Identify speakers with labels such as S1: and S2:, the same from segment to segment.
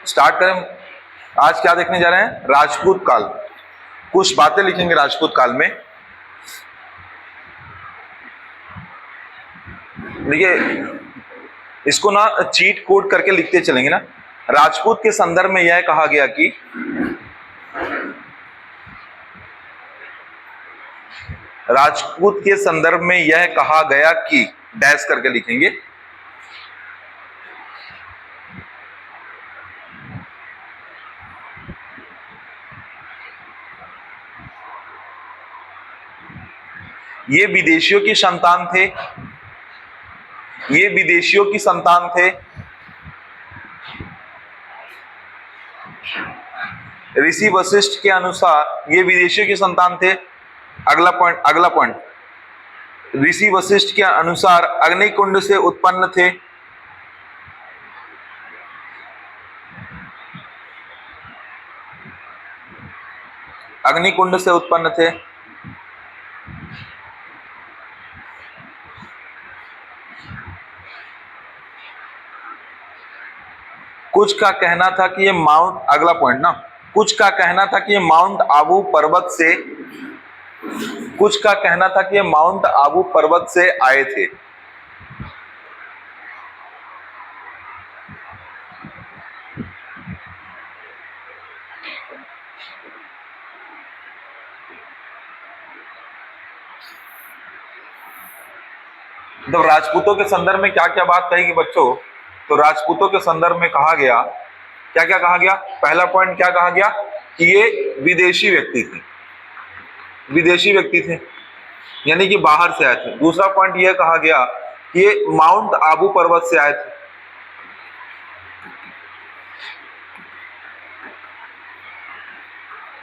S1: Start करें। आज क्या देखने जा रहे हैं? राजपूत काल। कुछ बातें लिखेंगे राजपूत काल में। देखिए, इसको ना चीट कोड करके लिखते चलेंगे ना। राजपूत के संदर्भ में यह कहा गया कि राजपूत के संदर्भ में यह कहा गया कि डैश करके लिखेंगे। ये विदेशियों की संतान थे, ये विदेशियों की संतान थे। ऋषि वशिष्ठ के अनुसार ये विदेशियों की संतान थे। अगला पॉइंट, ऋषि वशिष्ठ के अनुसार अग्निकुंड से उत्पन्न थे। अग्निकुंड से उत्पन्न थे। कुछ का कहना था कि ये अगला पॉइंट ना, कुछ का कहना था कि ये माउंट आबू पर्वत से, कुछ का कहना था कि ये माउंट आबू पर्वत से आए थे। तो राजपूतों के संदर्भ में क्या क्या बात कहेगी बच्चों? तो राजपूतों के संदर्भ में कहा गया, क्या क्या कहा गया? पहला पॉइंट क्या कहा गया? कि ये विदेशी व्यक्ति थे, विदेशी व्यक्ति थे, यानी कि बाहर से आए थे। दूसरा पॉइंट यह कहा गया कि ये माउंट आबू पर्वत से आए थे।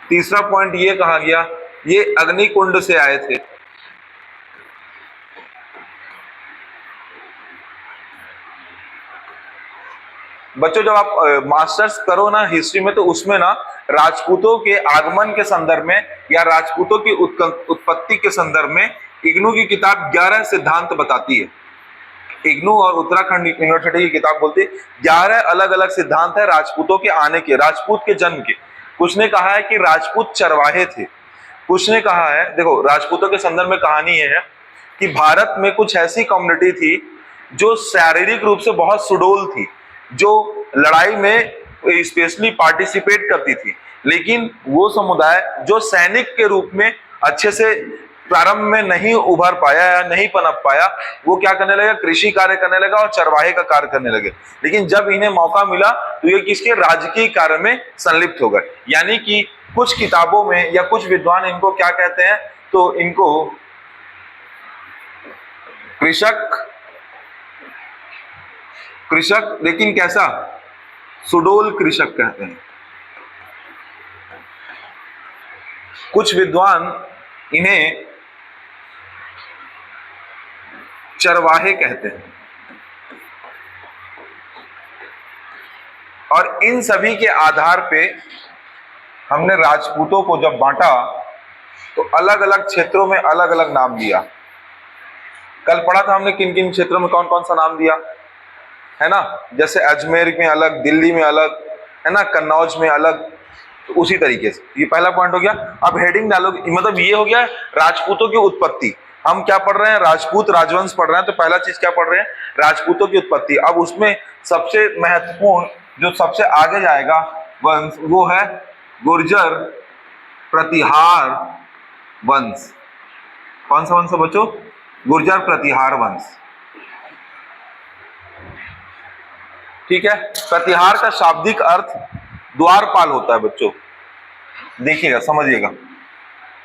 S1: तीसरा पॉइंट यह कहा गया ये अग्निकुंड से आए थे। बच्चों, जब आप मास्टर्स करो ना हिस्ट्री में, तो उसमें ना राजपूतों के आगमन के संदर्भ में या राजपूतों की उत्पत्ति के संदर्भ में इग्नू की किताब 11 सिद्धांत बताती है। इग्नू और उत्तराखंड यूनिवर्सिटी की किताब बोलती है 11 अलग अलग सिद्धांत है राजपूतों के आने के, राजपूत के जन्म के। कुछ ने कहा है कि राजपूत चरवाहे थे, कुछ ने कहा है, देखो राजपूतों के संदर्भ में कहानी है कि भारत में कुछ ऐसी कम्युनिटी थी जो शारीरिक रूप से बहुत सुडौल थी, जो लड़ाई में स्पेशली पार्टिसिपेट करती थी, लेकिन वो समुदाय जो सैनिक के रूप में अच्छे से प्रारंभ में नहीं उभर पाया या नहीं पनप पाया, वो क्या करने लगा? कृषि कार्य करने लगा और चरवाहे का कार्य करने लगे। लेकिन जब इन्हें मौका मिला तो ये किसके? राजकीय कार्य में संलिप्त हो गए। यानी कि कुछ किताबों में या कुछ विद्वान इनको क्या कहते हैं? तो इनको कृषक, लेकिन कैसा? सुडौल कृषक कहते हैं। कुछ विद्वान इन्हें चरवाहे कहते हैं। और इन सभी के आधार पे हमने राजपूतों को जब बांटा तो अलग अलग क्षेत्रों में अलग अलग नाम दिया। कल पढ़ा था हमने किन किन क्षेत्रों में कौन कौन सा नाम दिया, है ना? जैसे अजमेर में अलग, दिल्ली में अलग, है ना, कन्नौज में अलग। तो उसी तरीके से ये पहला पॉइंट हो गया। अब हेडिंग डालोगे, मतलब ये हो गया राजपूतों की उत्पत्ति। हम क्या पढ़ रहे हैं? राजपूत राजवंश पढ़ रहे हैं। तो पहला चीज क्या पढ़ रहे हैं? राजपूतों की उत्पत्ति। अब उसमें सबसे महत्वपूर्ण जो सबसे आगे जाएगा वंश, वो है गुर्जर प्रतिहार वंश। कौन सा वंश है बच्चों? गुर्जर प्रतिहार वंश। ठीक है। प्रतिहार का शाब्दिक अर्थ द्वारपाल होता है बच्चों, देखिएगा समझिएगा।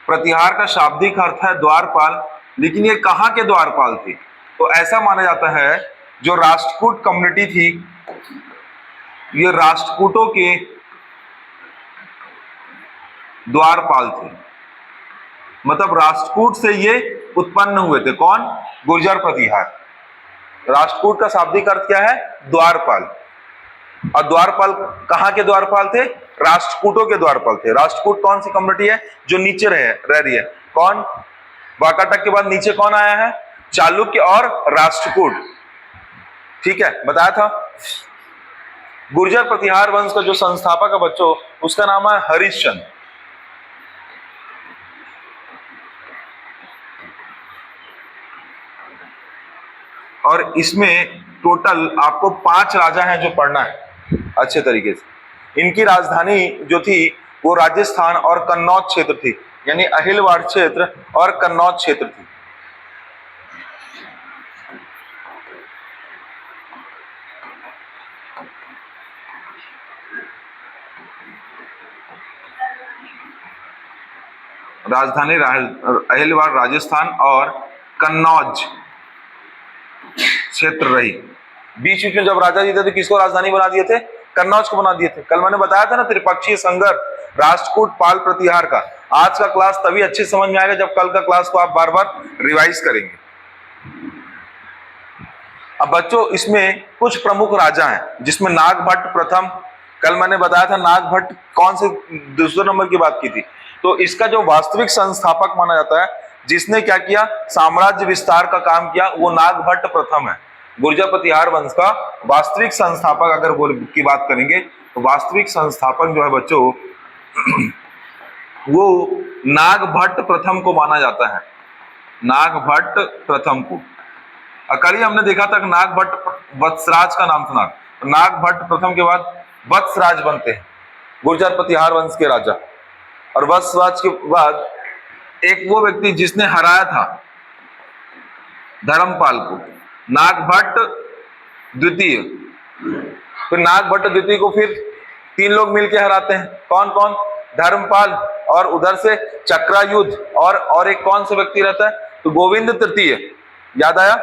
S1: प्रतिहार का शाब्दिक अर्थ है द्वारपाल, लेकिन ये कहां के द्वारपाल थे? तो ऐसा माना जाता है जो राष्ट्रकूट कम्युनिटी थी, ये राष्ट्रकूटों के द्वारपाल थे। मतलब राष्ट्रकूट से ये उत्पन्न हुए थे। कौन? गुर्जर प्रतिहार। राष्ट्रकूट का शाब्दिक अर्थ क्या है? द्वारपाल। और द्वारपाल कहां के द्वारपाल थे? राष्ट्रकूटों के द्वारपाल थे। राष्ट्रकूट कौन सी कम्युनिटी है? जो नीचे रह रही है। कौन? वाकाटक के बाद नीचे कौन आया है? चालुक्य और राष्ट्रकूट। ठीक है, बताया था। गुर्जर प्रतिहार वंश का जो संस्थापक है बच्चों, उसका नाम है हरिश्चंद्र। और इसमें टोटल आपको 5 राजा हैं जो पढ़ना है अच्छे तरीके से। इनकी राजधानी जो थी वो राजस्थान और कन्नौज क्षेत्र थी, यानी अहिलवाड़ क्षेत्र और कन्नौज क्षेत्र थी। राजधानी अहिलवाड़ राजस्थान और कन्नौज क्षेत्र रही। बीच बीच में जब राजा जी थे तो किसको राजधानी बना दिए थे? कन्नौज को बना दिए थे। कल मैंने बताया था ना त्रिपक्षीय संघर्ष राष्ट्रकूट पाल प्रतिहार का। आज का क्लास तभी अच्छे समझ में आएगा जब कल का क्लास को आप बार बार रिवाइज करेंगे। अब बच्चों इसमें कुछ प्रमुख राजा हैं जिसमें नागभट्ट प्रथम, कल मैंने बताया था नागभट्ट कौन से दूसरे नंबर की बात की थी, तो इसका जो वास्तविक संस्थापक माना जाता है जिसने क्या किया, साम्राज्य विस्तार का काम किया, वो नागभट्ट प्रथम है। गुर्जर प्रतिहार वंश का वास्तविक संस्थापक अगर वो की बात करेंगे तो वास्तविक संस्थापक जो है बच्चों वो नागभट्ट प्रथम को माना जाता है, नागभट्ट प्रथम को। कल ही हमने देखा था कि नागभट्ट वत्सराज का नाम सुना, तो नागभट्ट प्रथम के बाद वत्सराज बनते हैं गुर्जर प्रतिहार वंश के राजा। और वत्सराज के बाद एक वो व्यक्ति जिसने हराया था धर्मपाल को, नागभट्ट द्वितीय। फिर नागभट्ट द्वितीय को फिर 3 लोग मिलकर हराते हैं, कौन कौन? धर्मपाल, और उधर से चक्रायुध, और एक कौन सा व्यक्ति रहता है? तो गोविंद तृतीय। याद आया?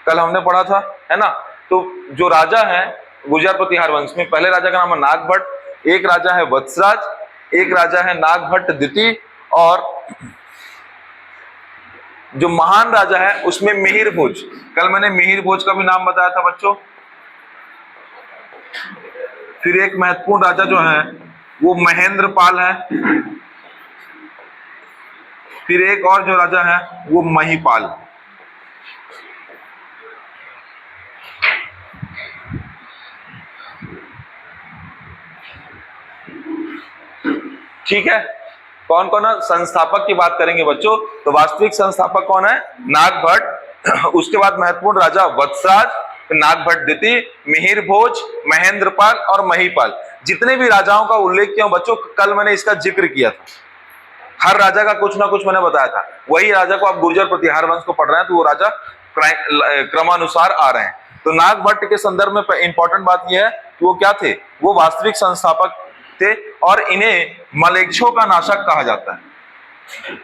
S1: कल हमने पढ़ा था, है ना? तो जो राजा है गुर्जर प्रतिहार वंश में, पहले राजा का नाम है नागभट्ट, एक राजा है वत्सराज, एक राजा है नागभट्ट द्वितीय, और जो महान राजा है उसमें मिहिर भोज। कल मैंने मिहिर भोज का भी नाम बताया था बच्चों। फिर एक महत्वपूर्ण राजा जो है वो महेंद्र पाल है। फिर एक और जो राजा है वो महिपाल। ठीक है, कौन कौन है? संस्थापक की बात करेंगे बच्चों तो वास्तविक संस्थापक कौन है? नागभट्ट। उसके बाद महत्वपूर्ण राजा वत्सराज, नागभट्ट द्वितीय, मिहिर भोज, महेंद्रपाल और महिपाल। जितने भी राजाओं का उल्लेख किया बच्चों, कल मैंने इसका जिक्र किया था। हर राजा का कुछ ना कुछ मैंने बताया था। वही राजा को आप गुर्जर प्रतिहार वंश को पढ़ रहे हैं तो वो राजा क्रमानुसार आ रहे हैं। तो नागभट्ट के संदर्भ में इंपॉर्टेंट बात यह है कि वो क्या थे? वो वास्तविक संस्थापक थे और इन्हें मलेच्छों का नाशक कहा जाता है।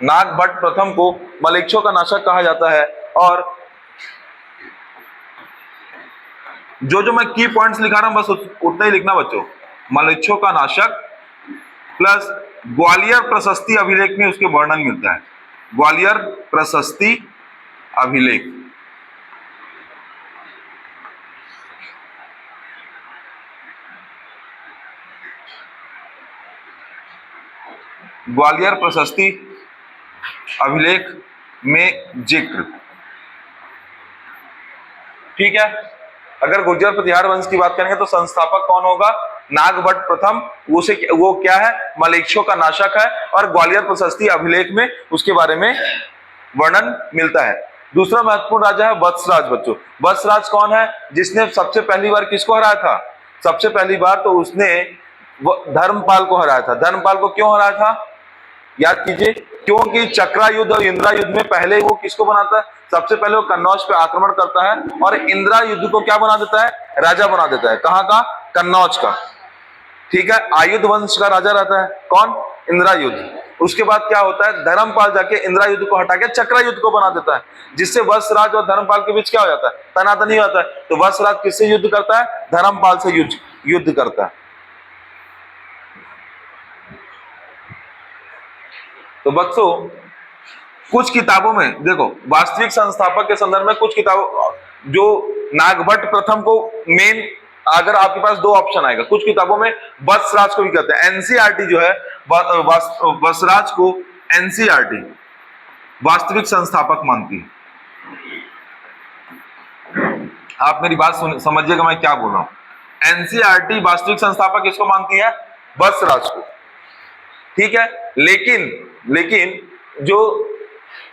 S1: नागभट्ट प्रथम को मलेच्छों का नाशक कहा जाता है। और जो मैं की पॉइंट्स लिखा रहा हूं बस उतना ही लिखना बच्चों। मलेच्छों का नाशक प्लस ग्वालियर प्रशस्ति अभिलेख में उसके वर्णन मिलता है। ग्वालियर प्रशस्ति अभिलेख, ग्वालियर प्रशस्ति अभिलेख में जिक्र। ठीक है, अगर गुर्जर प्रतिहार वंश की बात करेंगे तो संस्थापक कौन होगा? नागभट्ट प्रथम। वो क्या है? मलेच्छों का नाशक है और ग्वालियर प्रशस्ति अभिलेख में उसके बारे में वर्णन मिलता है। दूसरा महत्वपूर्ण राजा है वत्सराज बच्चों। वत्सराज कौन है? जिसने सबसे पहली बार किसको हराया था? सबसे पहली बार तो उसने धर्मपाल को हराया था। धर्मपाल को क्यों हराया था? याद कीजिए, क्योंकि चक्रायुद्ध और इंदिरा युद्ध में पहले वो किसको बनाता है? सबसे पहले वो कन्नौज पे आक्रमण करता है और इंदिरा युद्ध को क्या बना देता है? राजा बना देता है। कहां का? कन्नौज का। ठीक है, आयुध वंश का राजा रहता है कौन? इंदिरा युद्ध। उसके बाद क्या होता है? धर्मपाल जाके इंदिरा युद्ध को हटा के चक्रायुद्ध को बना देता है, जिससे वत्सराज और धर्मपाल के बीच क्या हो जाता है? तनातनी होता है। तो वत्सराज किससे युद्ध करता है? धर्मपाल से युद्ध करता है। तो बच्चों कुछ किताबों में देखो, वास्तविक संस्थापक के संदर्भ में कुछ किताबों जो नागभट्ट प्रथम को मेन, अगर आपके पास 2 ऑप्शन आएगा, कुछ किताबों में वत्सराज को भी कहते हैं। एनसीईआरटी जो है वत्सराज को एनसीईआरटी वास्तविक संस्थापक मानती है। आप मेरी बात समझिएगा मैं क्या बोल रहा हूं। एनसीईआरटी वास्तविक संस्थापक किसको मानती है? वत्सराज को। ठीक है, लेकिन जो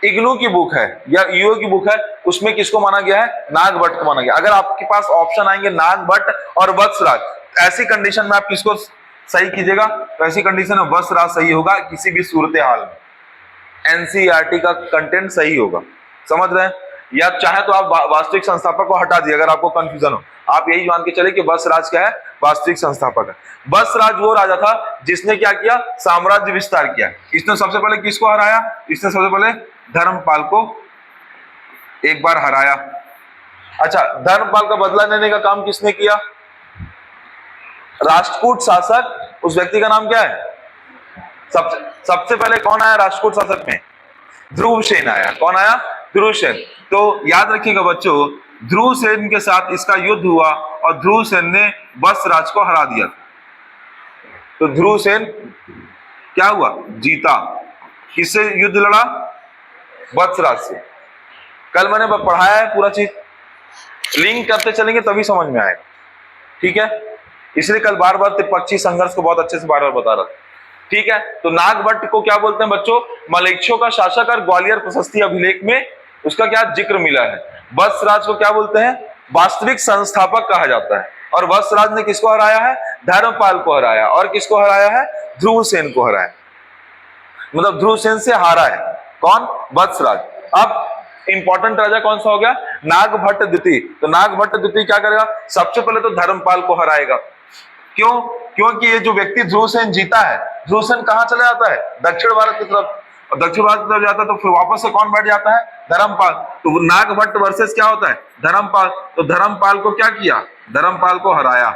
S1: इग्नू की बुक है या ईओ की बुक है उसमें किसको माना गया है? नागभट्ट को माना गया। अगर आपके पास ऑप्शन आएंगे नागभट्ट और वत्सराज, ऐसी कंडीशन में आप किसको सही कीजिएगा? तो ऐसी कंडीशन में वत्सराज सही होगा किसी भी सूरत हाल में, एनसीईआरटी का कंटेंट सही होगा। समझ रहे हैं? या चाहे तो आप वास्तविक संस्थापक को हटा दिए, अगर आपको कंफ्यूजन हो आप यही मान के चले कि वत्सराज क्या है? वास्तविक संस्थापक है। वत्सराज वो राजा था जिसने क्या किया? साम्राज्य विस्तार किया। इसने सबसे पहले किसको हराया? इसने सबसे पहले धर्मपाल को एक बार हराया। अच्छा, धर्मपाल का बदला लेने का काम किसने किया? राष्ट्रकूट शासक, उस व्यक्ति का नाम क्या है? सबसे पहले कौन आया राष्ट्रकूट शासक में? ध्रुवसेन आया। कौन आया? ध्रुवसेन। तो याद रखिएगा बच्चों, ध्रुवसेन के साथ इसका युद्ध हुआ और ध्रुवसेन ने वत्सराज को हरा दिया। तो ध्रुवसेन क्या हुआ? जीता। किससे युद्ध लड़ा? वत्सराज से। कल मैंने पढ़ाया है पूरा चीज, लिंक करते चलेंगे तभी समझ में आएगा। ठीक है, इसलिए कल बार बार त्रिपक्षीय संघर्ष को बहुत अच्छे से बार बार बता रहा था। ठीक है, तो नागभट्ट को क्या बोलते हैं बच्चों? मलेच्छों का शासक, और ग्वालियर प्रशस्ति अभिलेख में उसका क्या जिक्र मिला है। वत्सराज को क्या बोलते हैं? वास्तविक संस्थापक कहा जाता है। और वत्सराज ने किसको हराया है? धर्मपाल को हराया। और किसको हराया है? ध्रुवसेन को हराया, मतलब ध्रुवसेन से हारा है। कौन? वत्सराज। अब इंपॉर्टेंट राजा कौन सा हो गया? नागभट्ट द्वितीय। तो नागभट्ट द्वितीय क्या करेगा? सबसे पहले तो धर्मपाल को हराएगा। क्यों? क्योंकि ये जो व्यक्ति ध्रुवसेन जीता है, ध्रुवसेन कहां चला जाता है? दक्षिण भारत की तरफ। और दक्षिण भारत की तरफ जाता है तो फिर वापस से कौन बैठ जाता है? धर्मपाल। तो नागभट्ट वर्सेस क्या होता है? धर्मपाल। तो धर्मपाल को क्या किया? धर्मपाल को हराया।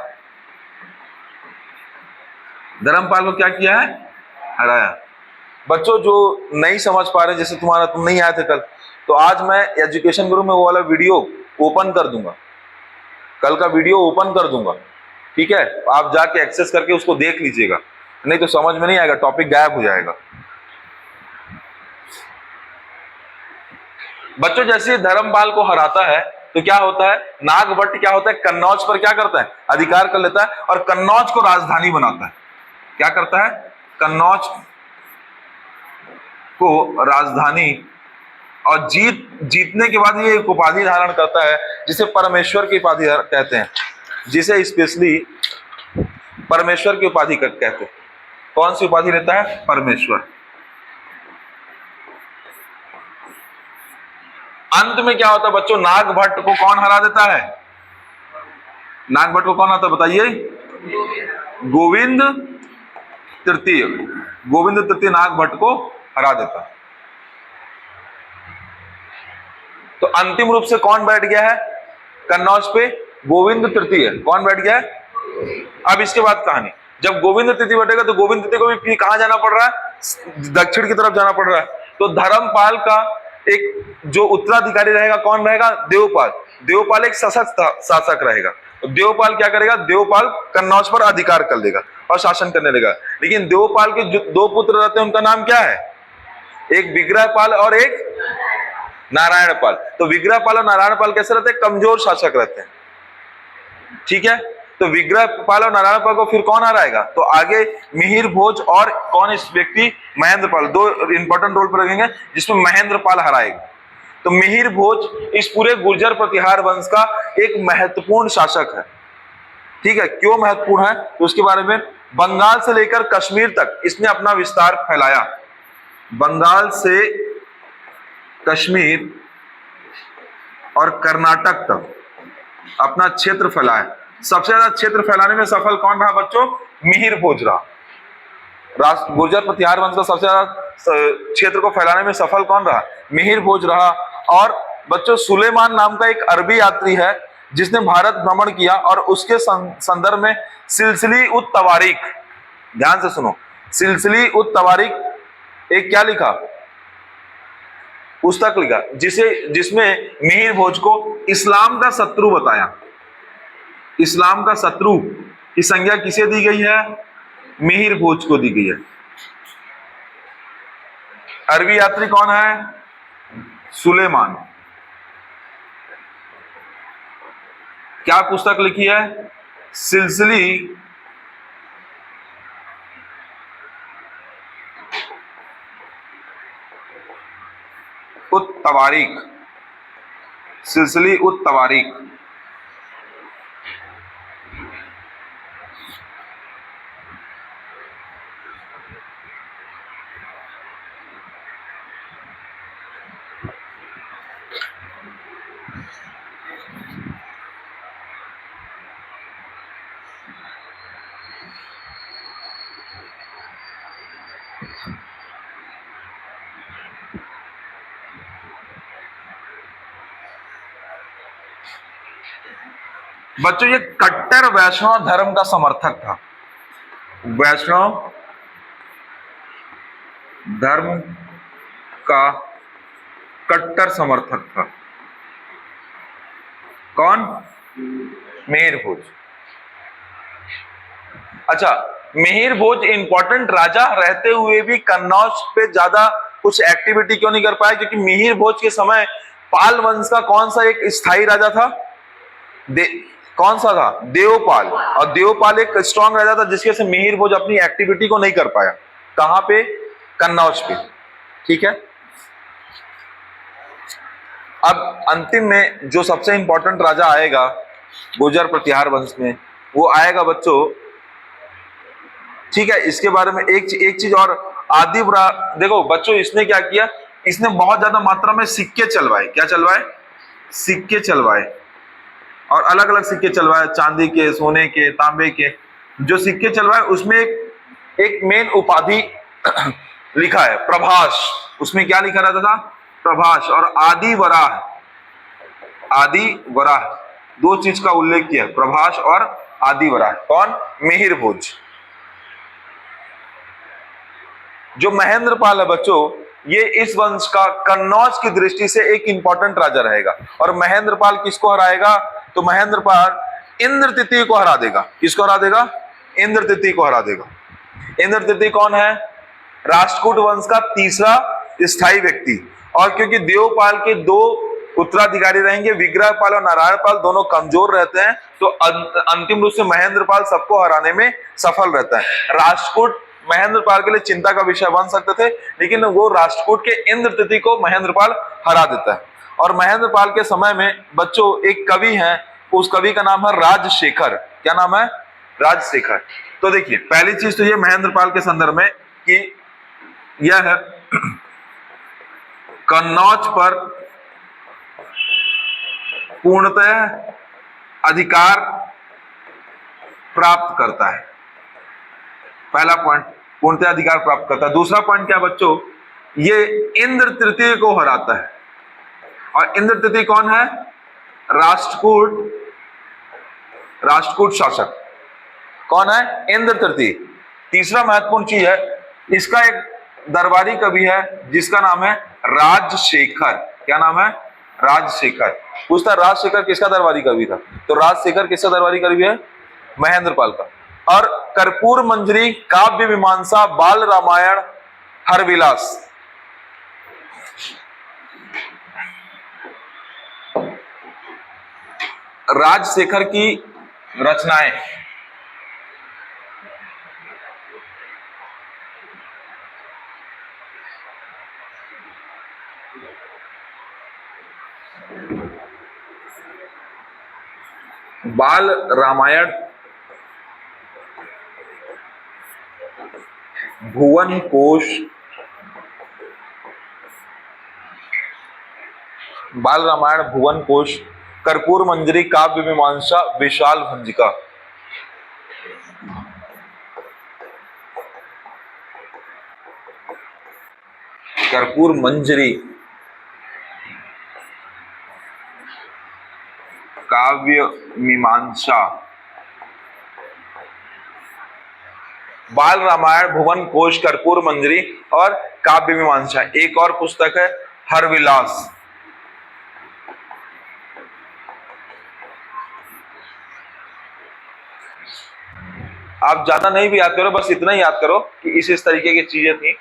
S1: धर्मपाल को क्या किया है? हराया। बच्चों जो नहीं समझ पा रहे, जैसे तुम नहीं आए थे कल, तो आज मैं एजुकेशन गुरु में वो वाला वीडियो ओपन कर दूंगा, कल का वीडियो ओपन कर दूंगा। ठीक है, आप जाके एक्सेस करके उसको देख लीजिएगा, नहीं तो समझ में नहीं आएगा, टॉपिक गायब हो जाएगा। बच्चों जैसे धर्मपाल को हराता है तो क्या होता है? नागभट्ट क्या होता है? कन्नौज पर क्या करता है? अधिकार कर लेता है और कन्नौज को राजधानी बनाता है। क्या करता है? कन्नौज को राजधानी, और जीतने के बाद ये एक उपाधि धारण करता है जिसे परमेश्वर की उपाधि कहते हैं, जिसे स्पेशली परमेश्वर की उपाधि कहते हैं। कौन सी उपाधि लेता है? परमेश्वर। अंत में क्या होता है बच्चों? नागभट्ट को कौन हरा देता है? नागभट्ट को कौन आता है बताइए? गोविंद तृतीय। गोविंद तृतीय नागभट्ट को हरा देता है। तो अंतिम रूप से कौन बैठ गया है कन्नौज पे? गोविंद तृतीय। कौन बैठ गया है? अब इसके बाद कहानी, जब गोविंद तृतीय बैठेगा तो गोविंद तृतीय को भी फिर कहां जाना पड़ रहा है? दक्षिण की तरफ जाना पड़ रहा है। तो धर्मपाल का एक जो उत्तराधिकारी रहेगा कौन रहेगा? देवपाल। देवपाल एक सशक्त शासक रहेगा। तो देवपाल क्या करेगा? देवपाल कन्नौज पर अधिकार कर लेगा और शासन करने लगेगा। लेकिन देवपाल के जो दो पुत्र रहते हैं उनका नाम क्या है? एक विग्रहपाल और एक नारायणपाल। तो विग्रहपाल और नारायणपाल कैसे रहते हैं? कमजोर शासक रहते हैं। ठीक है, तो विग्रहपाल और नारायणपाल को फिर कौन हराएगा? तो आगे मिहिर भोज और कौन इस व्यक्ति? महेंद्रपाल। दो इंपॉर्टेंट रोल पर लगेंगे जिसमें महेंद्रपाल हराएगा। तो मिहिर भोज इस पूरे गुर्जर प्रतिहार वंश का एक महत्वपूर्ण शासक है। ठीक है, क्यों महत्वपूर्ण है तो उसके बारे में, बंगाल से लेकर कश्मीर तक इसने अपना विस्तार फैलाया। बंगाल से कश्मीर और कर्नाटक तक अपना क्षेत्र फैलाया। सबसे ज्यादा क्षेत्र फैलाने में सफल कौन रहा बच्चों? मिहिर भोज रहा। गुर्जर प्रतिहार वंश का सबसे ज्यादा क्षेत्र को फैलाने में सफल कौन रहा? मिहिर भोज रहा। और बच्चों सुलेमान नाम का एक अरबी यात्री है जिसने भारत भ्रमण किया और उसके संदर्भ में सिलसिली उत तवारीख, ध्यान से सुनो, सिलसिली उत तवारीख एक क्या लिखा? पुस्तक लिखा जिसमें मिहिर भोज को इस्लाम का शत्रु बताया। इस्लाम का शत्रु की संज्ञा किसे दी गई है? मिहिर भोज को दी गई है। अरबी यात्री कौन है? सुलेमान। क्या पुस्तक लिखी है? सिलसिली उत तवारीख, सिलसिली उत तवारीख। बच्चों ये कट्टर वैष्णव धर्म का समर्थक था, वैष्णव धर्म का कट्टर समर्थक था। कौन? मिहिर भोज। अच्छा, मिहिर भोज इंपॉर्टेंट राजा रहते हुए भी कन्नौज पे ज्यादा कुछ एक्टिविटी क्यों नहीं कर पाए? क्योंकि मिहिर भोज के समय पाल वंश का कौन सा एक स्थायी राजा था? कौन सा था? देवपाल। और देवपाल एक स्ट्रॉन्ग राजा था जिसके से मिहिर भोज अपनी एक्टिविटी को नहीं कर पाया। कहां पे? कन्नौज पे। ठीक है, अब अंतिम में जो सबसे इंपॉर्टेंट राजा आएगा गुर्जर प्रतिहार वंश में, वो आएगा बच्चों, ठीक है, इसके बारे में एक चीज और। देखो बच्चों, इसने क्या किया? इसने बहुत ज्यादा मात्रा में सिक्के चलवाए। क्या चलवाए? सिक्के चलवाए, और अलग अलग सिक्के चलवाए, चांदी के, सोने के, तांबे के। जो सिक्के चलवाए उसमें एक मेन उपाधि लिखा है, प्रभास। उसमें क्या लिखा रहता था? प्रभास। और आदि वराह, आदि वराह, दो चीज का उल्लेख किया, प्रभास और आदि वराह। कौन? मिहिर भोज। जो महेंद्रपाल है बच्चों, ये इस वंश का कन्नौज की दृष्टि से एक इंपॉर्टेंट राजा रहेगा। और महेंद्रपाल किसको हराएगा? तो महेंद्रपाल इंद्र तृतीय को हरा देगा। किसको हरा देगा? इंद्र तृतीय को हरा देगा। इंद्र तृतीय कौन है? राष्ट्रकूट वंश का तीसरा स्थायी व्यक्ति। और क्योंकि देवपाल के दो उत्तराधिकारी रहेंगे, विग्रहपाल और नारायणपाल, दोनों कमजोर रहते हैं, तो अंतिम रूप से महेंद्रपाल सबको हराने में सफल रहता है। राष्ट्रकूट महेंद्रपाल के लिए चिंता का विषय बन सकते थे, लेकिन वो राष्ट्रकूट के इंद्र तृतीय को महेंद्रपाल हरा देता है। और महेंद्रपाल के समय में बच्चों एक कवि हैं, उस कवि का नाम है राजशेखर। क्या नाम है? राजशेखर। तो देखिए, पहली चीज तो ये महेंद्रपाल के संदर्भ में कि यह है कन्नौज पर पूर्णतः अधिकार प्राप्त करता है। पहला पॉइंट, पूर्णतः अधिकार प्राप्त करता है। दूसरा पॉइंट क्या बच्चों? ये इंद्र तृतीय को हराता है। और इंद्र तृतीय कौन है? राष्ट्रकूट शासक। कौन है? इंद्र तृतीय। तीसरा महत्वपूर्ण चीज है, इसका एक दरबारी कवि है जिसका नाम है राजशेखर। क्या नाम है? राजशेखर। पूछता राजशेखर किसका दरबारी कवि था? तो राजशेखर किसका दरबारी कवि है? महेंद्रपाल का। और कर्पूर मंजरी, काव्य मीमांसा, बाल रामायण, हरविलास, राजशेखर की रचनाएं। बाल रामायण, भुवन कोश, बाल रामायण, भुवन कोश, कर्पूर मंजरी, काव्य मीमांसा, विशाल भंजिका। कर्पूर मंजरी, काव्य मीमांसा, बाल रामायण, भुवन कोश, कर्पूर मंजरी और काव्य मीमांसा। एक और पुस्तक है हरविलास। आप ज्यादा नहीं भी याद करो, बस इतना ही याद करो कि इस तरीके की चीजें थी।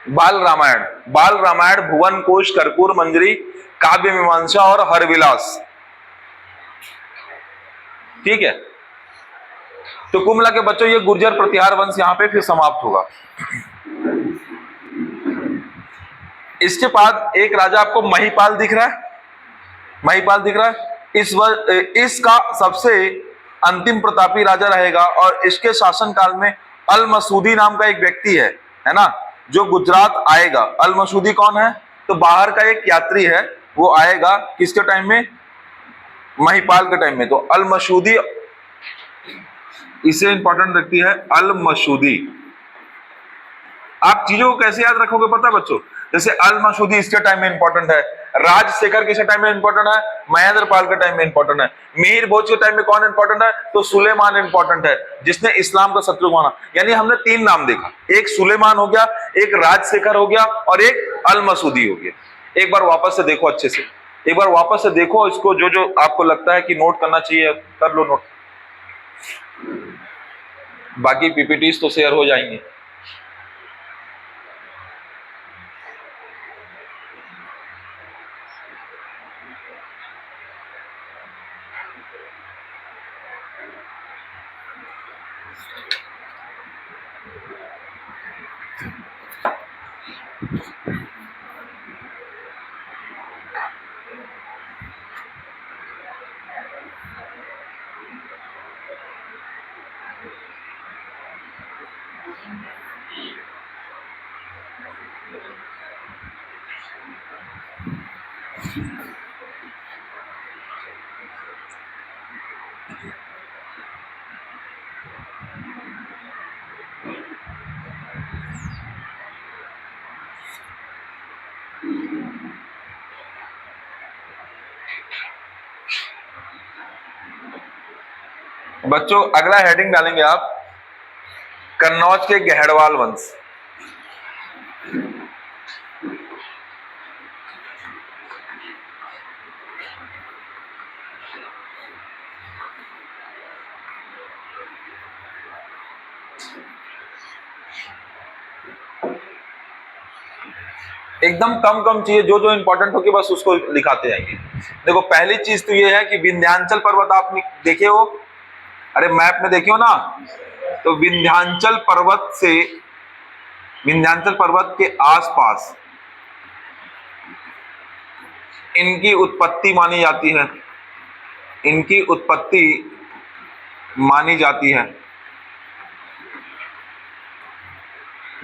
S1: बाल रामायण, बाल रामायण, भुवन कोश, कर्पूर मंजरी, काव्य मीमांसा और हरविलास। ठीक है, तो कुल मिला के बच्चों ये गुर्जर प्रतिहार वंश यहां पे फिर समाप्त होगा। इसके बाद एक राजा आपको महिपाल दिख रहा है, महिपाल दिख रहा है। इसका सबसे अंतिम प्रतापी राजा रहेगा और इसके शासन काल में अल मसूदी नाम का एक व्यक्ति है ना, जो गुजरात आएगा। अल मसूदी कौन है? तो बाहर का एक यात्री है, वो आएगा किसके टाइम में? महिपाल के टाइम में। तो अल मसूदी इसे इंपॉर्टेंट रखती है, अल मसूदी। आप चीजों को कैसे याद रखोगे पता है बच्चों? जैसे अल मसूदी इसके टाइम में इंपॉर्टेंट है, राजशेखर किसके टाइम में इंपॉर्टेंट है? महेंद्र पाल के टाइम में इंपॉर्टेंट है। मिहिर भोज के टाइम में कौन इंपॉर्टेंट है? तो सुलेमान इंपॉर्टेंट है, जिसने इस्लाम का शत्रु माना। यानी हमने तीन नाम देखा, एक सुलेमान हो गया, एक राजशेखर हो गया और एक अल मसूदी हो गया। एक बार वापस से देखो, अच्छे से एक बार वापस से देखो इसको, जो जो आपको लगता है कि नोट करना चाहिए कर लो नोट, बाकी पीपीटीज तो शेयर हो जाएंगे। बच्चों अगला हेडिंग डालेंगे आप, कन्नौज के गहड़वाल वंश। एकदम कम कम चीजें, जो जो इंपॉर्टेंट होगी बस उसको लिखाते जाएंगे। देखो पहली चीज तो ये है कि विंध्याचल पर्वत आपने देखे हो, अरे मैप में देखे हो ना, तो विंध्याचल पर्वत से, विंध्याचल पर्वत के आसपास इनकी उत्पत्ति मानी जाती है, इनकी उत्पत्ति मानी जाती है।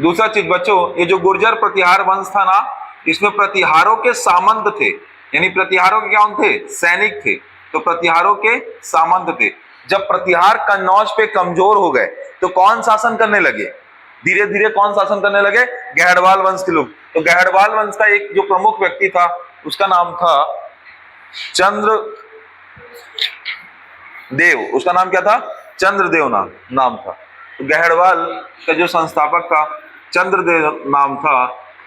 S1: दूसरा चीज बच्चों, ये जो गुर्जर प्रतिहार वंश था ना, इसमें प्रतिहारों के सामंत थे, यानी प्रतिहारों के क्या थे? सैनिक थे। तो प्रतिहारों के सामंत थे। जब प्रतिहार कन्नौज पे कमजोर हो गए तो कौन शासन करने लगे? धीरे धीरे कौन शासन करने लगे? गहड़वाल वंश के लोग। तो गहड़वाल वंश का एक जो प्रमुख व्यक्ति था उसका नाम था चंद्रदेव। उसका नाम क्या था? चंद्रदेव नाम था। तो गहड़वाल का जो संस्थापक था चंद्रदेव नाम था।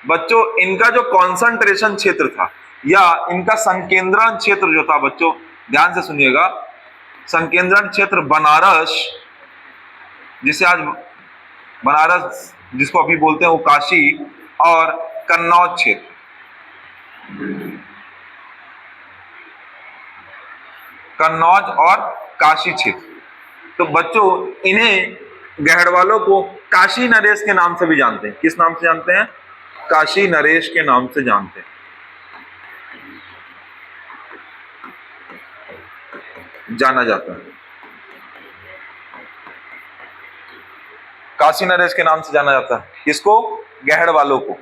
S1: बच्चों इनका जो कॉन्सेंट्रेशन क्षेत्र था या इनका संकेंद्रण क्षेत्र जो था, बच्चों ध्यान से सुनिएगा, संकेंद्रण क्षेत्र बनारस, जिसे आज बनारस जिसको अभी बोलते हैं वो काशी, और कन्नौज क्षेत्र, कन्नौज और काशी क्षेत्र। तो बच्चों इन्हें गहड़वालों को काशी नरेश के नाम से भी जानते हैं। किस नाम से जानते हैं? काशी नरेश के नाम से जानते हैं। जाना जाता है, काशी नरेश के नाम से जाना जाता है। किसको? गहड़वालों को।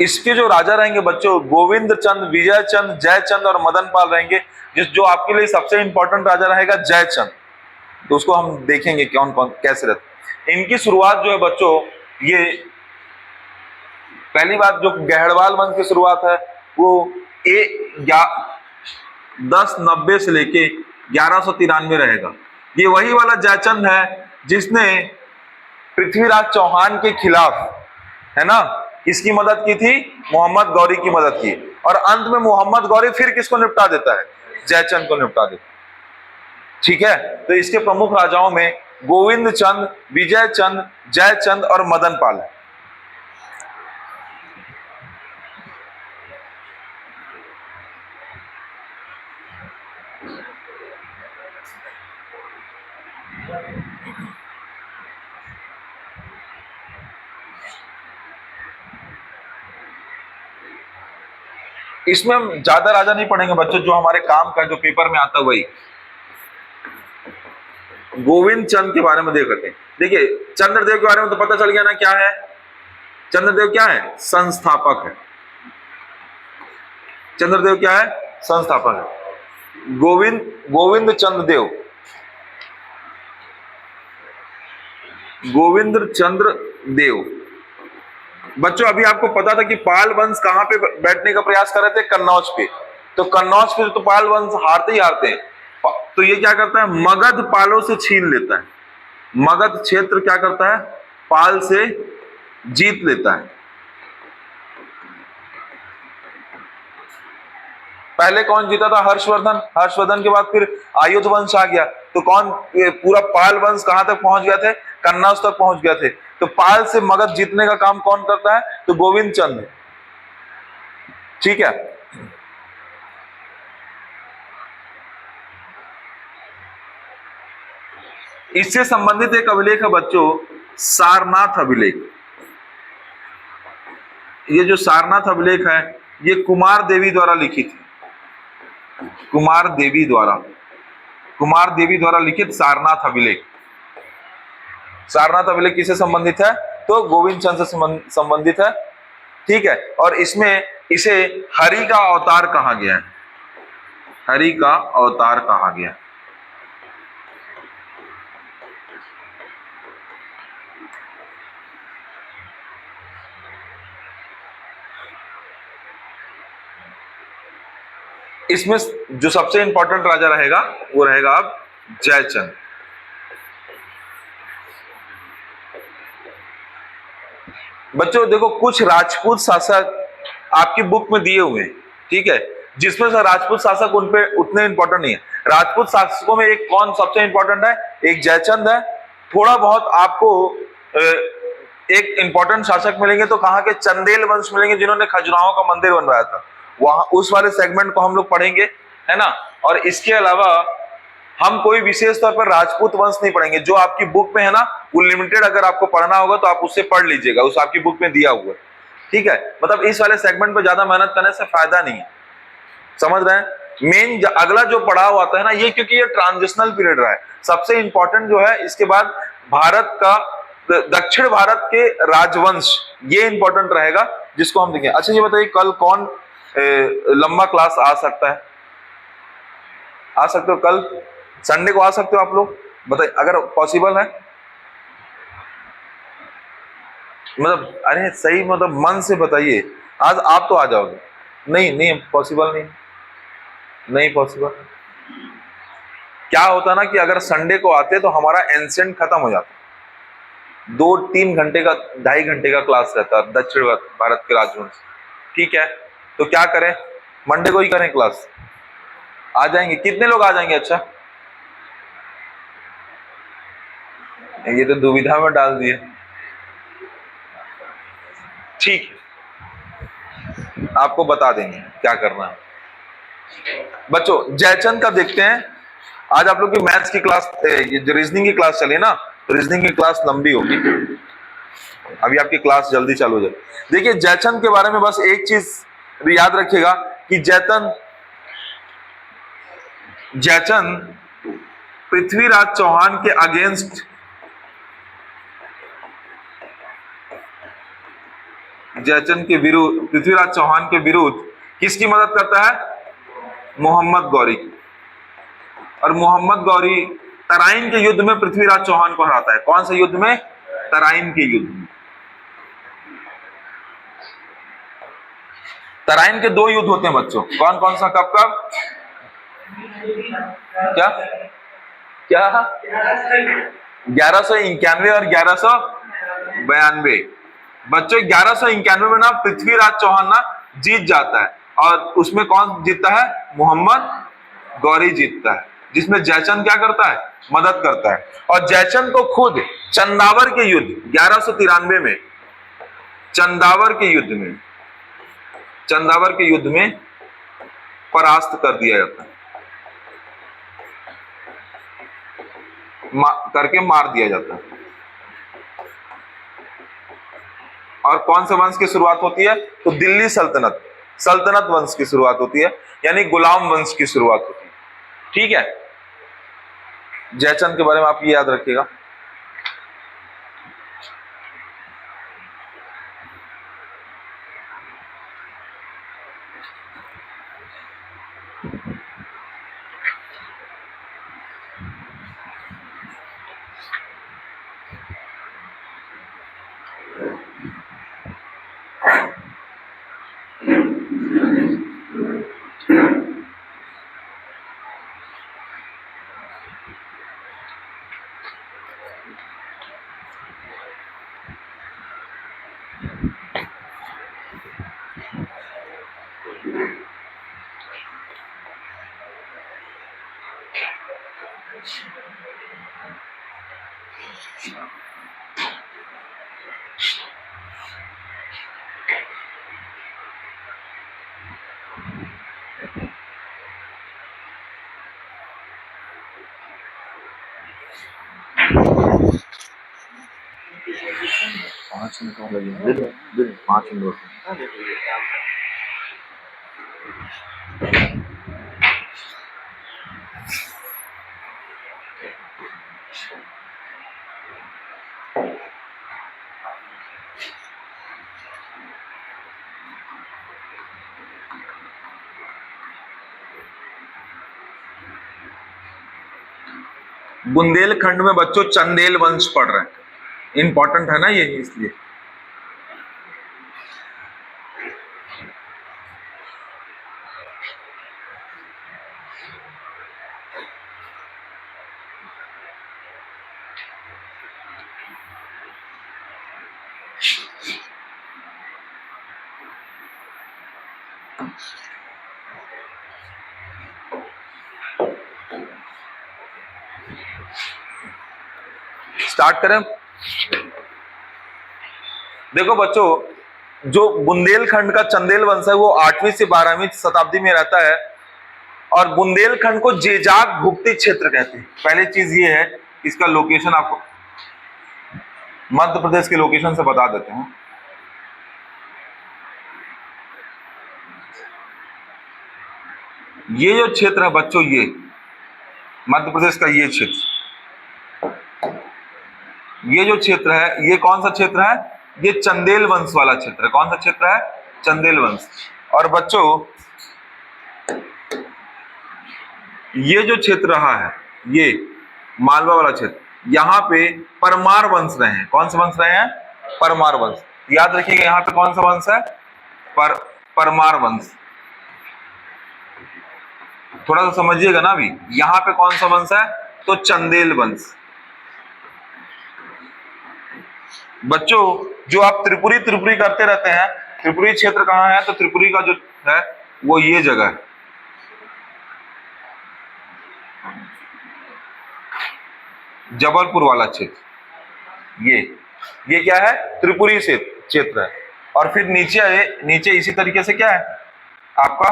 S1: इसके जो राजा रहेंगे बच्चों, गोविंद चंद, विजय चंद, जयचंद और मदन पाल रहेंगे। जो आपके लिए सबसे इंपॉर्टेंट राजा रहेगा जयचंद, तो उसको हम देखेंगे कौन कौन कैसे रहते। इनकी शुरुआत जो है बच्चों, ये पहली बात जो गहड़वाल वंश की शुरुआत है वो 1090 से लेके 1193 रहेगा। ये वही वाला जयचंद है जिसने पृथ्वीराज चौहान के खिलाफ, है ना, इसकी मदद की थी, मोहम्मद गौरी की मदद की, और अंत में मोहम्मद गौरी फिर किसको निपटा देता है? जयचंद को निपटा देता। ठीक है, तो इसके प्रमुख राजाओं में गोविंद चंद, विजय चंद, जयचंद और मदन पाल है। इसमें हम ज्यादा राजा नहीं पढ़ेंगे बच्चों, जो हमारे काम का जो पेपर में आता है वही। गोविंद चंद के बारे में देखते हैं। देखिए चंद्रदेव के बारे में तो पता चल गया ना, क्या है चंद्रदेव, क्या है, संस्थापक है। चंद्रदेव क्या है, संस्थापक है। गोविंद चंद्र देव, गोविंद चंद्र देव। बच्चों अभी आपको पता था कि पाल वंश कहां पे बैठने का प्रयास कर रहे थे, कन्नौज पे। तो कन्नौज पे तो पाल वंश हारते ही हारते हैं, तो ये क्या करता है, मगध पालों से छीन लेता है। मगध क्षेत्र क्या करता है, पाल से जीत लेता है। पहले कौन जीता था, हर्षवर्धन। हर्षवर्धन के बाद फिर आयुध वंश आ गया, तो कौन, पूरा पाल वंश कहां तक पहुंच गया थे, कन्नौज तक पहुंच गए थे। तो पाल से मगध जीतने का काम कौन करता है, तो गोविंद चंद। ठीक है, इससे संबंधित एक अभिलेख है बच्चों, सारनाथ अभिलेख। ये जो सारनाथ अभिलेख है ये कुमार देवी द्वारा लिखित है। कुमार देवी द्वारा लिखित सारनाथ अभिलेख। सारनाथ अभिलेख किससे संबंधित है, तो गोविंद चंद से संबंधित है। ठीक है, और इसमें इसे हरि का अवतार कहा गया है। हरि का अवतार कहा गया। इसमें जो सबसे इंपॉर्टेंट राजा रहेगा वो रहेगा अब जयचंद। बच्चों देखो कुछ राजपूत शासक आपकी बुक में दिए हुए हैं, ठीक है, जिसमें से राजपूत शासक उन पे उतने इंपॉर्टेंट नहीं है। राजपूत शासकों में एक कौन सबसे इंपॉर्टेंट है, एक जयचंद है। थोड़ा बहुत आपको एक इंपॉर्टेंट शासक मिलेंगे तो कहाँ के, चंदेल वंश मिलेंगे, जिन्होंने खजुराहो का मंदिर बनवाया था। वहां उस वाले सेगमेंट को हम लोग पढ़ेंगे, है ना। और इसके अलावा हम कोई विशेष तौर पर राजपूत वंश नहीं पढ़ेंगे। जो आपकी बुक में है ना वो लिमिटेड, अगर आपको पढ़ना होगा तो आप उससे पढ़ लीजिएगा, उस आपकी बुक में दिया हुआ है। ठीक है, मतलब इस वाले सेगमेंट पर ज्यादा मेहनत करने से फायदा नहीं है, समझ रहे हैं। मेन अगला जो पड़ाव आता है ना ये, क्योंकि ये ट्रांजिशनल पीरियड रहा है, सबसे इंपॉर्टेंट जो है इसके बाद भारत का दक्षिण भारत के राजवंश, ये इंपॉर्टेंट रहेगा जिसको हम देखें। अच्छा ये बताइए कल कौन लंबा क्लास आ सकता है, आ सकते हो कल संडे को आ सकते हो आप लोग, बताइए अगर पॉसिबल है। मतलब अरे सही, मतलब मन से बताइए, आज आप तो आ जाओगे। नहीं पॉसिबल नहीं पॉसिबल। क्या होता ना कि अगर संडे को आते तो हमारा एंसेंट खत्म हो जाता, 2-3 घंटे का, 2.5 घंटे का क्लास रहता है दक्षिण भारत के राजवंश। ठीक है, तो क्या करें, मंडे को ही करें क्लास। आ जाएंगे, कितने लोग आ जाएंगे? अच्छा ये तो दुविधा में डाल दिए। ठीक है, आपको बता देंगे क्या करना है। बच्चों जयचंद का देखते हैं। आज आप लोग की मैथ्स की क्लास, जो रीजनिंग की क्लास चली ना, तो रीजनिंग की क्लास लंबी होगी, अभी आपकी क्लास जल्दी चालू हो जाए। देखिए जयचंद के बारे में बस एक चीज याद रखिएगा कि जयचंद पृथ्वीराज चौहान के अगेंस्ट, जयचंद के विरुद्ध, पृथ्वीराज चौहान के विरुद्ध किसकी मदद करता है, मोहम्मद गौरी की। और मोहम्मद गौरी तराइन के युद्ध में पृथ्वीराज चौहान को हराता है। कौन से युद्ध में, तराइन के युद्ध में। तराइन के 2 युद्ध होते हैं बच्चों, कौन कौन सा, कब कब, क्या क्या 1191 और 1192। बच्चों 1191 में ना पृथ्वीराज चौहान ना जीत जाता है, और उसमें कौन जीतता है, मोहम्मद गौरी जीतता है, जिसमें जयचंद क्या करता है, मदद करता है। और जयचंद को खुद चंदावर के युद्ध 1193 में, चंदावर के युद्ध में परास्त कर दिया जाता है, करके मार दिया जाता है। और कौन से वंश की शुरुआत होती है, तो दिल्ली सल्तनत वंश की शुरुआत होती है, यानी गुलाम वंश की शुरुआत होती है। ठीक है, जयचंद के बारे में आप ये याद रखिएगा। पाँच मिनट बुंदेलखंड में बच्चों चंदेल वंश पढ़ रहे हैं, इंपॉर्टेंट है ना ये, इसलिए। स्टार्ट करें। देखो बच्चों, जो बुंदेलखंड का चंदेल वंश है वो 8वीं से 12वीं शताब्दी में रहता है, और बुंदेलखंड को जेजाग भुक्ति क्षेत्र कहते हैं। पहली चीज ये है, इसका लोकेशन आपको मध्य प्रदेश के लोकेशन से बता देते हैं। ये जो क्षेत्र है बच्चों, ये मध्य प्रदेश का ये क्षेत्र, ये जो क्षेत्र है, ये कौन सा क्षेत्र है, ये चंदेल वंश वाला क्षेत्र है। कौन सा क्षेत्र है, चंदेल वंश। और बच्चों ये जो क्षेत्र रहा है, ये मालवा वाला क्षेत्र, यहाँ पे परमार वंश रहे हैं। कौन से वंश रहे हैं, परमार वंश। याद रखिएगा, यहाँ पे कौन सा वंश है, परमार वंश। थोड़ा सा समझिएगा ना अभी, यहाँ पे कौन सा वंश है, तो चंदेल वंश। बच्चों जो आप त्रिपुरी करते रहते हैं, त्रिपुरी क्षेत्र कहाँ है, तो त्रिपुरी का जो है वो ये जगह है, जबलपुर वाला क्षेत्र। ये क्या है, त्रिपुरी क्षेत्र है। और फिर नीचे इसी तरीके से क्या है आपका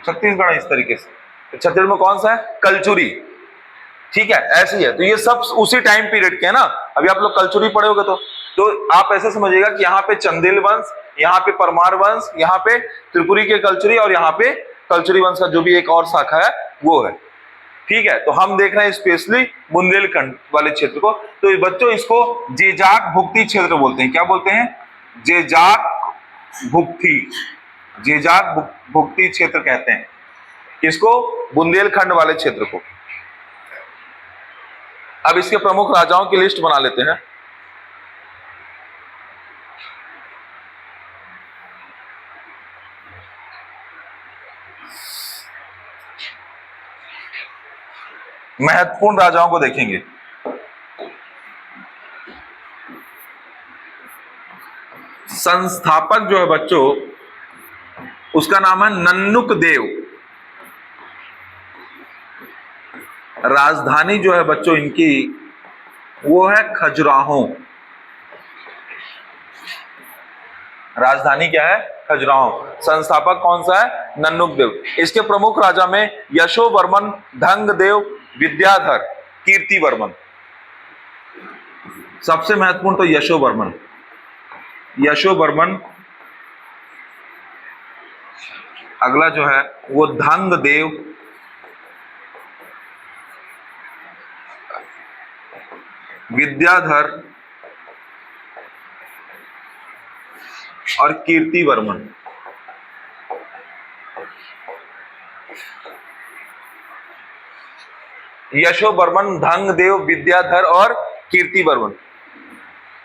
S1: छत्तीसगढ़ है, इस तरीके से। तो छत्तीसगढ़ में कौन सा है, कलचुरी। ठीक है, ऐसी है। तो ये सब उसी टाइम पीरियड के है ना। अभी आप लोग कलचुरी पढ़े होगे, तो आप ऐसे समझिएगा कि यहाँ पे चंदेल वंश, यहाँ पे परमार वंश, यहाँ पे त्रिपुरी के कलचुरी, और यहाँ पे कलचुरी वंश का जो भी एक और शाखा है वो है। ठीक है, तो हम देख रहे हैं स्पेशली बुंदेलखंड वाले क्षेत्र को। तो बच्चों इसको जेजाग भुक्ति क्षेत्र बोलते हैं। क्या बोलते हैं, जेजाग भुक्ति क्षेत्र कहते हैं इसको, बुंदेलखंड वाले क्षेत्र को। अब इसके प्रमुख राजाओं की लिस्ट बना लेते हैं। महत्वपूर्ण राजाओं को देखेंगे। संस्थापक जो है बच्चों, उसका नाम है नन्नुक देव। राजधानी जो है बच्चों इनकी वो है खजुराहो। राजधानी क्या है? खजुराहो। संस्थापक कौन सा है? नन्नुक देव। इसके प्रमुख राजा में यशोवर्मन, धंगदेव, विद्याधर, कीर्तिवर्मन। सबसे महत्वपूर्ण तो यशोवर्मन। यशोवर्मन, अगला जो है वो धंगदेव, विद्याधर और कीर्तिवर्मन। यशोवर्मन, धंगदेव, विद्याधर और कीर्तिवर्मन।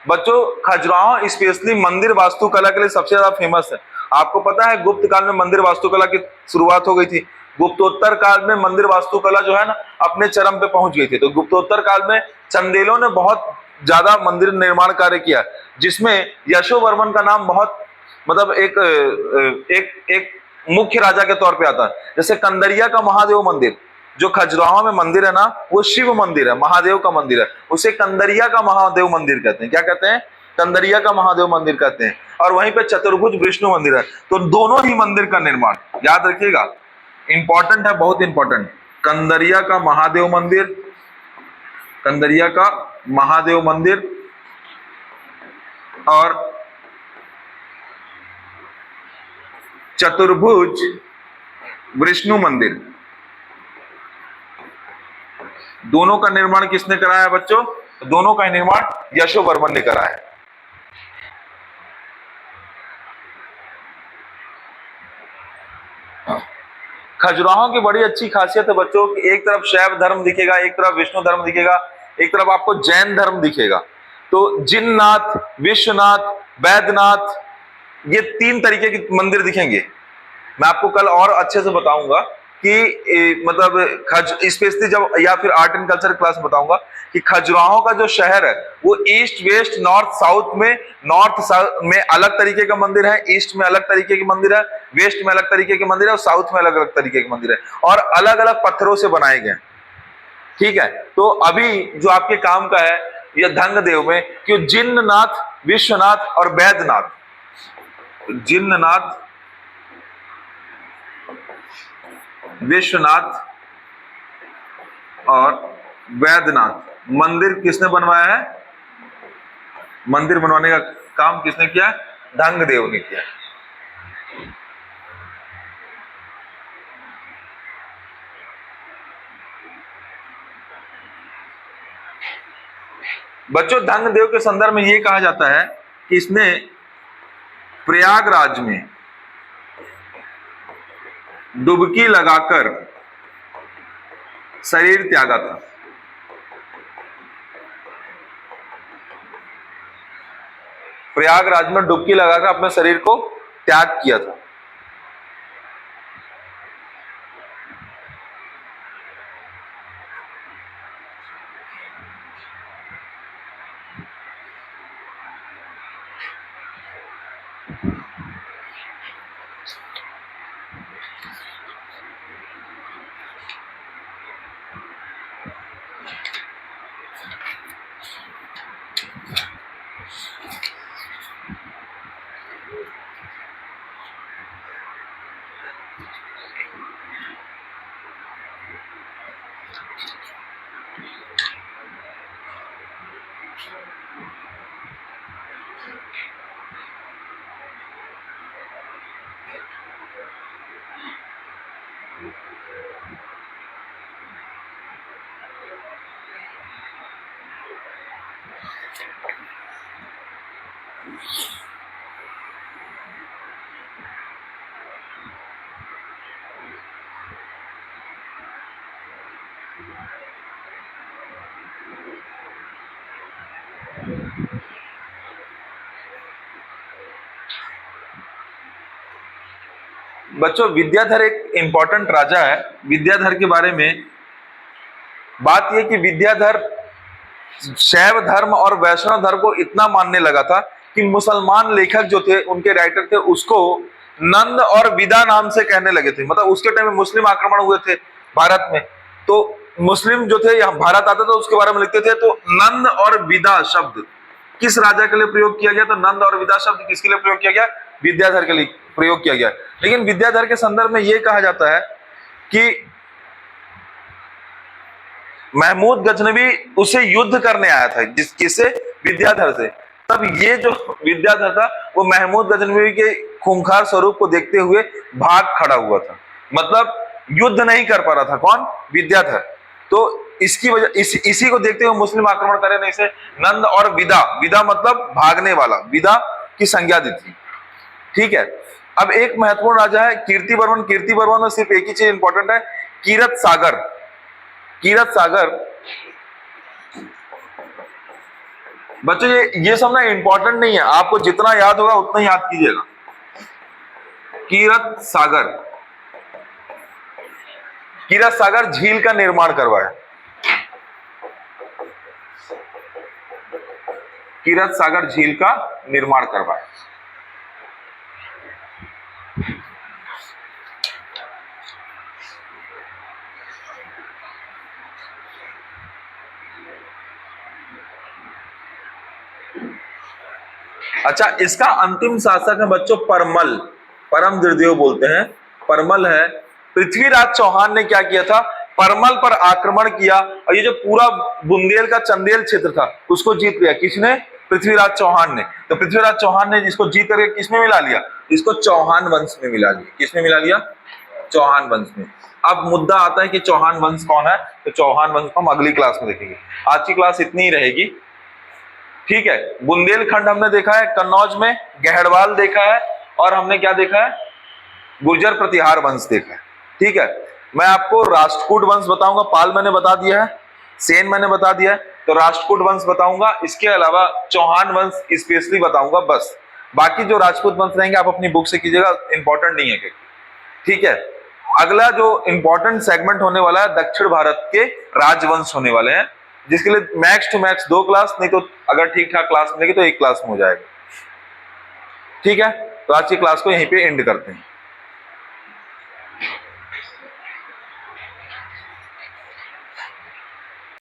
S1: बच्चों खजुराहो स्पेशली मंदिर वास्तुकला के लिए सबसे ज्यादा फेमस है। आपको पता है गुप्त काल में मंदिर वास्तुकला की शुरुआत हो गई थी। गुप्तोत्तर काल में मंदिर वास्तुकला जो है ना अपने चरम पे पहुंच गई थी। तो गुप्तोत्तर काल में चंदेलों ने बहुत ज्यादा मंदिर निर्माण कार्य किया, जिसमें यशोवर्मन का नाम बहुत मतलब एक मुख्य राजा के तौर पे आता है। जैसे कंदरिया का महादेव मंदिर जो खजुराहो में मंदिर है ना, वो शिव मंदिर है, महादेव का मंदिर है। उसे कंदरिया का महादेव मंदिर कहते हैं। क्या कहते हैं? कंदरिया का महादेव मंदिर कहते हैं। और वहीं पे चतुर्भुज विष्णु मंदिर है। तो दोनों ही मंदिर का निर्माण याद रखिएगा, इंपॉर्टेंट है, बहुत इंपॉर्टेंट। कंदरिया का महादेव मंदिर, कंदरिया का महादेव मंदिर और चतुर्भुज विष्णु मंदिर, दोनों का निर्माण किसने कराया बच्चों? दोनों का निर्माण यशोवर्मन ने कराया। खजुराहो की बड़ी अच्छी खासियत है बच्चों कि एक तरफ शैव धर्म दिखेगा, एक तरफ विष्णु धर्म दिखेगा, एक तरफ आपको जैन धर्म दिखेगा। तो जिननाथ, विश्वनाथ, वैद्यनाथ, ये तीन तरीके के मंदिर दिखेंगे। मैं आपको कल और अच्छे से बताऊंगा कि मतलब स्पेशली जब या फिर आर्ट एंड कल्चर क्लास में बताऊंगा कि खजुराहो का जो शहर है वो ईस्ट, वेस्ट, नॉर्थ, साउथ में, नॉर्थ में अलग तरीके का मंदिर है, ईस्ट में अलग तरीके के मंदिर है, वेस्ट में अलग तरीके के मंदिर है और साउथ में अलग अलग तरीके के मंदिर है और अलग अलग पत्थरों से बनाए गए। ठीक है, तो अभी जो आपके काम का है यह धंगदेव में कि जिन्नाथ, विश्वनाथ और वैद्यनाथ, जिन्नाथ, विश्वनाथ और वैद्यनाथ मंदिर किसने बनवाया है? मंदिर बनवाने का काम किसने किया? धंगदेव ने किया। बच्चों धंगदेव के संदर्भ में यह कहा जाता है कि इसने प्रयागराज में डुबकी लगाकर शरीर त्यागा था। प्रयागराज में डुबकी लगाकर अपने शरीर को त्याग किया था। बच्चों विद्याधर एक इंपॉर्टेंट राजा है। विद्याधर के बारे में बात यह कि विद्याधर शैव धर्म और वैष्णव धर्म को इतना मानने लगा था कि मुसलमान लेखक जो थे, उनके राइटर थे, उसको नंद और विदा नाम से कहने लगे थे। मतलब उसके टाइम में मुस्लिम आक्रमण हुए थे भारत में, तो मुस्लिम जो थे यहाँ भारत आते थे उसके बारे में लिखते थे। तो नंद और विदा शब्द किस राजा के लिए प्रयोग किया गया? तो नंद और विदा शब्द किसके लिए प्रयोग किया गया? विद्याधर के लिए प्रयोग किया गया। लेकिन विद्याधर के संदर्भ में यह कहा जाता है कि महमूद गजनवी उसे युद्ध करने आया था, किससे? विद्याधर से। तब ये जो विद्याधर था वो महमूद गजनवी के खूंखार स्वरूप को देखते हुए भाग खड़ा हुआ था, मतलब युद्ध नहीं कर पा रहा था। कौन? विद्याधर। तो इसकी वजह इसी को देखते हुए मुस्लिम आक्रमणकारियों ने इसे नंद और विदा, विदा मतलब भागने वाला, विदा की संज्ञा दी थी। ठीक है। अब एक महत्वपूर्ण राजा है कीर्तिवर्मन। कीर्तिवर्मन में सिर्फ एक ही चीज इंपॉर्टेंट है, कीरत सागर। कीरत सागर बच्चों ये सब ना इंपॉर्टेंट नहीं है, आपको जितना याद होगा उतना ही याद कीजिएगा। कीरत सागर, कीरत सागर झील का निर्माण करवाया। कीरत सागर झील का निर्माण करवाया। अच्छा, इसका अंतिम शासक है बच्चों परमल, परम दृढ़देव बोलते हैं, परमल है। पृथ्वीराज चौहान ने क्या किया था? परमल पर आक्रमण किया और ये जो पूरा बुंदेल का चंदेल क्षेत्र था उसको जीत लिया। किसने? पृथ्वीराज चौहान ने। तो पृथ्वीराज चौहान ने इसको जीत करके किसमें मिला लिया? इसको चौहान वंश में मिला लिया। किसमें मिला लिया? चौहान वंश में। अब मुद्दा आता है कि चौहान वंश कौन है, तो चौहान वंश को हम अगली क्लास में देखेंगे। आज की क्लास इतनी ही रहेगी। ठीक है। बुंदेलखंड हमने देखा है, कन्नौज में गहड़वाल देखा है, और हमने क्या देखा है? गुर्जर प्रतिहार वंश देखा है। ठीक है। मैं आपको राष्ट्रकूट वंश बताऊंगा, पाल मैंने बता दिया है, सेन मैंने बता दिया है, तो राष्ट्रकूट वंश बताऊंगा। इसके अलावा चौहान वंश स्पेशली बताऊंगा बस। बाकी जो राजपूत वंश रहेंगे आप अपनी बुक से कीजिएगा, इंपॉर्टेंट नहीं है। ठीक है। अगला जो इंपॉर्टेंट सेगमेंट होने वाला है दक्षिण भारत के राजवंश होने वाले हैं, जिसके लिए मैक्स टू मैक्स 2 क्लास, नहीं तो अगर ठीक ठाक क्लास मिलेगी तो 1 क्लास में हो जाएगा। ठीक है। तो आज की क्लास को यहीं पे एंड करते हैं।